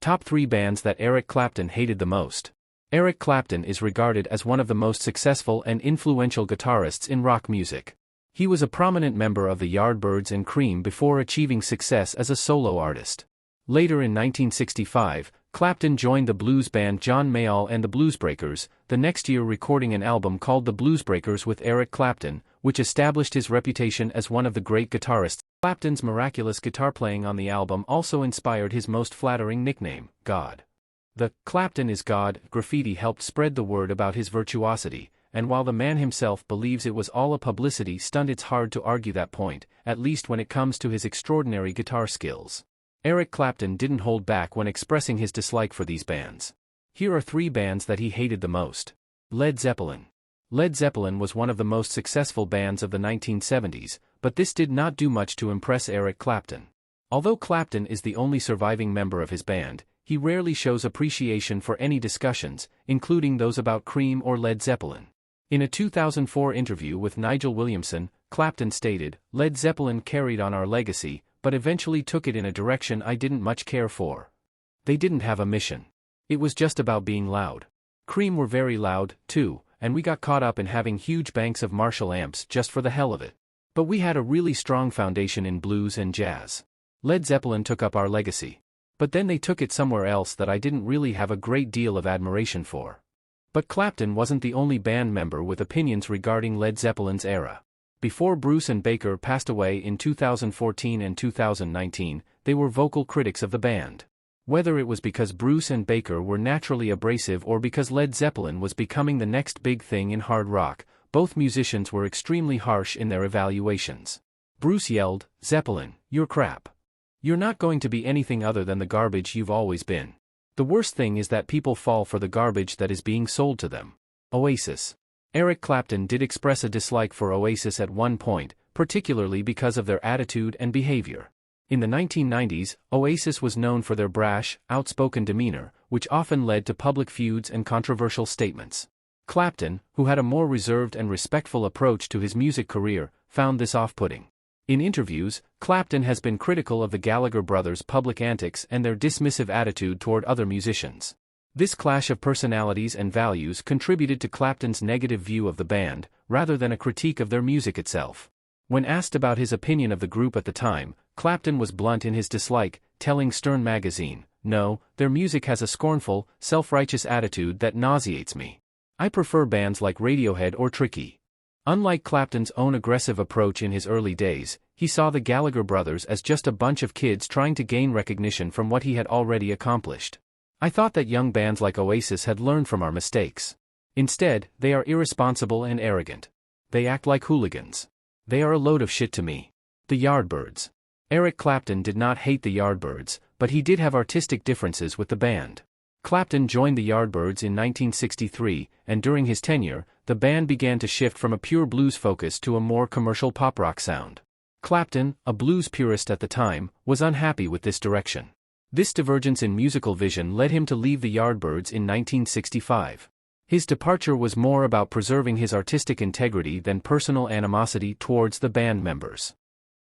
Top 3 bands that Eric Clapton hated the most. Eric Clapton is regarded as one of the most successful and influential guitarists in rock music. He was a prominent member of the Yardbirds and Cream before achieving success as a solo artist. Later in 1965, Clapton joined the blues band John Mayall and the Bluesbreakers, the next year recording an album called The Bluesbreakers with Eric Clapton, which established his reputation as one of the great guitarists. Clapton's miraculous guitar playing on the album also inspired his most flattering nickname, God. The "Clapton is God" graffiti helped spread the word about his virtuosity, and while the man himself believes it was all a publicity stunt, it's hard to argue that point, at least when it comes to his extraordinary guitar skills. Eric Clapton didn't hold back when expressing his dislike for these bands. Here are 3 bands that he hated the most. Led Zeppelin. Led Zeppelin was one of the most successful bands of the 1970s, but this did not do much to impress Eric Clapton. Although Clapton is the only surviving member of his band, he rarely shows appreciation for any discussions, including those about Cream or Led Zeppelin. In a 2004 interview with Nigel Williamson, Clapton stated, "Led Zeppelin carried on our legacy, but eventually took it in a direction I didn't much care for. They didn't have a mission. It was just about being loud. Cream were very loud, too, and we got caught up in having huge banks of Marshall amps just for the hell of it. But we had a really strong foundation in blues and jazz. Led Zeppelin took up our legacy. But then they took it somewhere else that I didn't really have a great deal of admiration for." But Clapton wasn't the only band member with opinions regarding Led Zeppelin's era. Before Bruce and Baker passed away in 2014 and 2019, they were vocal critics of the band. Whether it was because Bruce and Baker were naturally abrasive or because Led Zeppelin was becoming the next big thing in hard rock, both musicians were extremely harsh in their evaluations. Bruce yelled, "Zeppelin, you're crap. You're not going to be anything other than the garbage you've always been. The worst thing is that people fall for the garbage that is being sold to them." Oasis. Eric Clapton did express a dislike for Oasis at one point, particularly because of their attitude and behavior. In the 1990s, Oasis was known for their brash, outspoken demeanor, which often led to public feuds and controversial statements. Clapton, who had a more reserved and respectful approach to his music career, found this off-putting. In interviews, Clapton has been critical of the Gallagher brothers' public antics and their dismissive attitude toward other musicians. This clash of personalities and values contributed to Clapton's negative view of the band, rather than a critique of their music itself. When asked about his opinion of the group at the time, Clapton was blunt in his dislike, telling Stern magazine, "No, their music has a scornful, self-righteous attitude that nauseates me. I prefer bands like Radiohead or Tricky." Unlike Clapton's own aggressive approach in his early days, he saw the Gallagher brothers as just a bunch of kids trying to gain recognition from what he had already accomplished. "I thought that young bands like Oasis had learned from our mistakes. Instead, they are irresponsible and arrogant. They act like hooligans. They are a load of shit to me." The Yardbirds. Eric Clapton did not hate the Yardbirds, but he did have artistic differences with the band. Clapton joined the Yardbirds in 1963, and during his tenure, the band began to shift from a pure blues focus to a more commercial pop rock sound. Clapton, a blues purist at the time, was unhappy with this direction. This divergence in musical vision led him to leave the Yardbirds in 1965. His departure was more about preserving his artistic integrity than personal animosity towards the band members.